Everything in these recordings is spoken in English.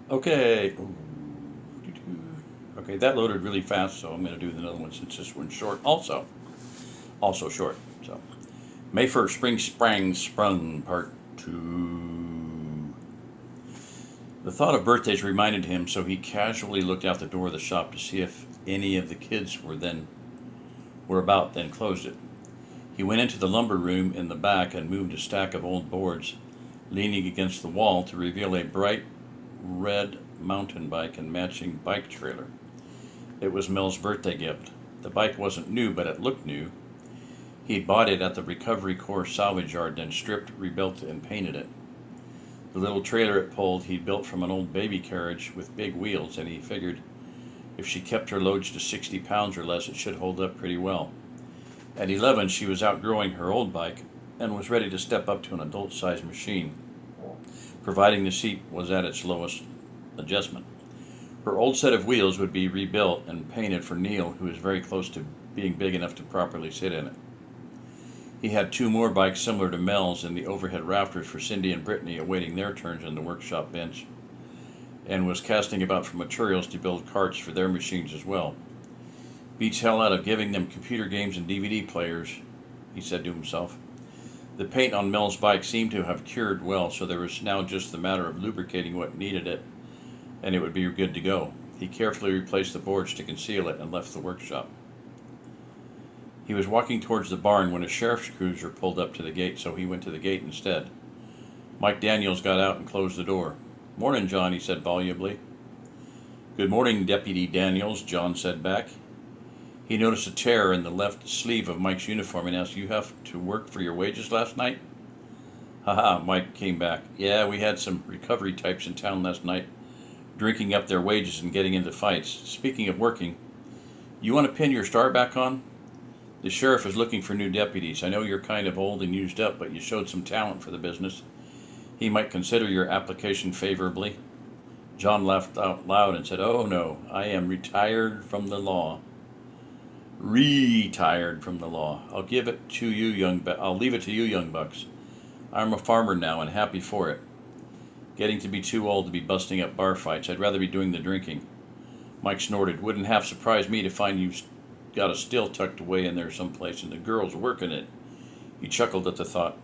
Okay. Okay, that loaded really fast, so I'm going to do another one since this one's short. Also short. So, May 1st, Spring, Sprang, Sprung, Part 2. The thought of birthdays reminded him, so he casually looked out the door of the shop to see if any of the kids were about, then closed it. He went into the lumber room in the back and moved a stack of old boards leaning against the wall to reveal a bright red mountain bike and matching bike trailer. It was Mel's birthday gift. The bike wasn't new, but it looked new. He'd bought it at the Recovery Corps salvage yard, then stripped, rebuilt, and painted it. The little trailer it pulled he'd built from an old baby carriage with big wheels, and he figured if she kept her loads to 60 pounds or less, it should hold up pretty well. At 11, she was outgrowing her old bike and was ready to step up to an adult-sized machine, providing the seat was at its lowest adjustment. Her old set of wheels would be rebuilt and painted for Neil, who was very close to being big enough to properly sit in it. He had two more bikes similar to Mel's in the overhead rafters for Cindy and Brittany awaiting their turns on the workshop bench, and was casting about for materials to build carts for their machines as well. Beats hell out of giving them computer games and DVD players, he said to himself. The paint on Mel's bike seemed to have cured well, so there was now just the matter of lubricating what needed it, and it would be good to go. He carefully replaced the boards to conceal it and left the workshop. He was walking towards the barn when a sheriff's cruiser pulled up to the gate, so he went to the gate instead. Mike Daniels got out and closed the door. "Morning, John," he said volubly. "Good morning, Deputy Daniels," John said back. He noticed a tear in the left sleeve of Mike's uniform and asked, "You have to work for your wages last night?" "Haha," Mike came back. "Yeah, we had some recovery types in town last night, drinking up their wages and getting into fights. Speaking of working, you want to pin your star back on? The sheriff is looking for new deputies. I know you're kind of old and used up, but you showed some talent for the business. He might consider your application favorably." John laughed out loud and said, "Oh no, I am retired from the law." "Retired from the law. I'll leave it to you, young bucks. I'm a farmer now and happy for it. Getting to be too old to be busting up bar fights. I'd rather be doing the drinking." Mike snorted. "Wouldn't half surprise me to find you got a still tucked away in there someplace and the girls working it." He chuckled at the thought.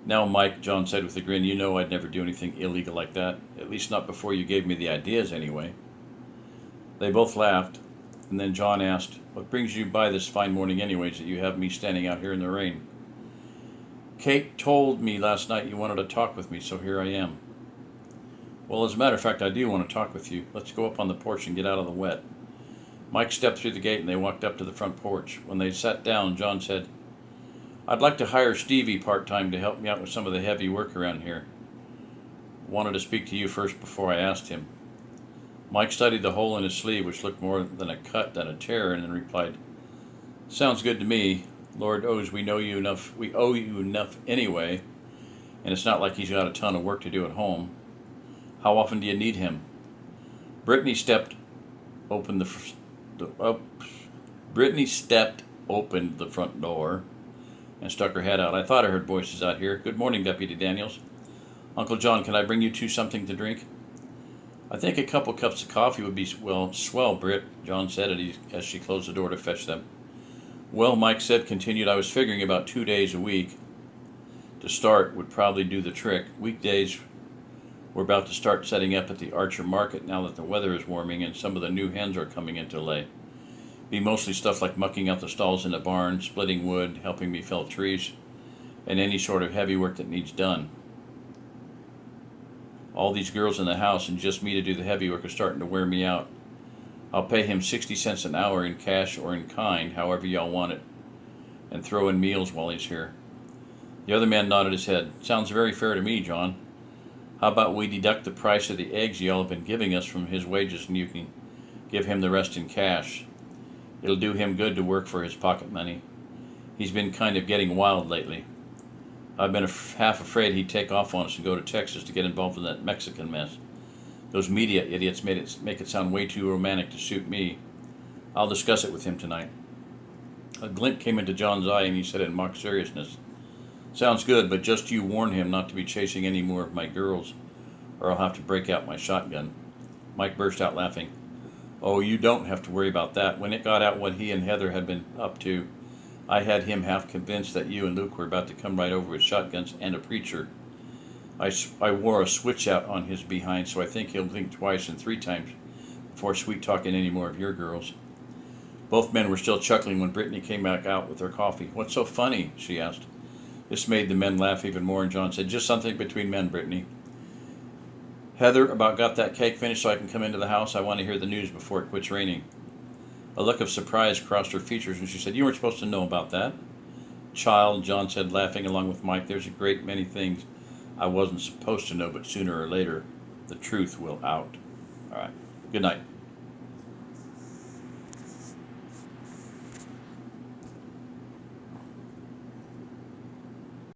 "Now, Mike," John said with a grin, "you know I'd never do anything illegal like that. At least not before you gave me the ideas, anyway." They both laughed, and then John asked, "What brings you by this fine morning anyways that you have me standing out here in the rain?" "Kate told me last night you wanted to talk with me, so here I am." "Well, as a matter of fact, I do want to talk with you. Let's go up on the porch and get out of the wet." Mike stepped through the gate and they walked up to the front porch. When they sat down, John said, "I'd like to hire Stevie part-time to help me out with some of the heavy work around here. Wanted to speak to you first before I asked him." Mike studied the hole in his sleeve, which looked more than a cut than a tear, and then replied, "Sounds good to me. Lord knows we owe you enough anyway, and it's not like he's got a ton of work to do at home. How often do you need him?" Brittany stepped open Brittany stepped opened the front door and stuck her head out. "I thought I heard voices out here. Good morning, Deputy Daniels. Uncle John, can I bring you two something to drink?" "I think a couple cups of coffee would be swell, Britt," John said as she closed the door to fetch them. "Well," Mike said, continued, "I was figuring about 2 days a week to start would probably do the trick. Weekdays we're about to start setting up at the Archer Market now that the weather is warming and some of the new hens are coming into lay. Be mostly stuff like mucking out the stalls in the barn, splitting wood, helping me fell trees, and any sort of heavy work that needs done. All these girls in the house and just me to do the heavy work are starting to wear me out. I'll pay him 60 cents an hour in cash or in kind, however y'all want it, and throw in meals while he's here." The other man nodded his head. "Sounds very fair to me, John. How about we deduct the price of the eggs y'all have been giving us from his wages and you can give him the rest in cash. It'll do him good to work for his pocket money. He's been kind of getting wild lately. I've been half afraid he'd take off on us and go to Texas to get involved in that Mexican mess. Those media idiots make it sound way too romantic to suit me. I'll discuss it with him tonight." A glint came into John's eye and he said in mock seriousness, "Sounds good, but just you warn him not to be chasing any more of my girls or I'll have to break out my shotgun. Mike burst out laughing. Oh, you don't have to worry about that. When it got out what he and Heather had been up to, I had him half convinced that you and Luke were about to come right over with shotguns and a preacher. I wore a switch out on his behind, so I think he'll think twice and three times before sweet talking any more of your girls. Both men were still chuckling when Brittany came back out with her coffee. What's so funny? She asked. This made the men laugh even more, and John said, just something between men, Brittany. Heather about got that cake finished so I can come into the house. I want to hear the news before it quits raining. A look of surprise crossed her features, and she said, you weren't supposed to know about that. Child, John said, laughing along with Mike, there's a great many things I wasn't supposed to know, but sooner or later, the truth will out. All right. Good night.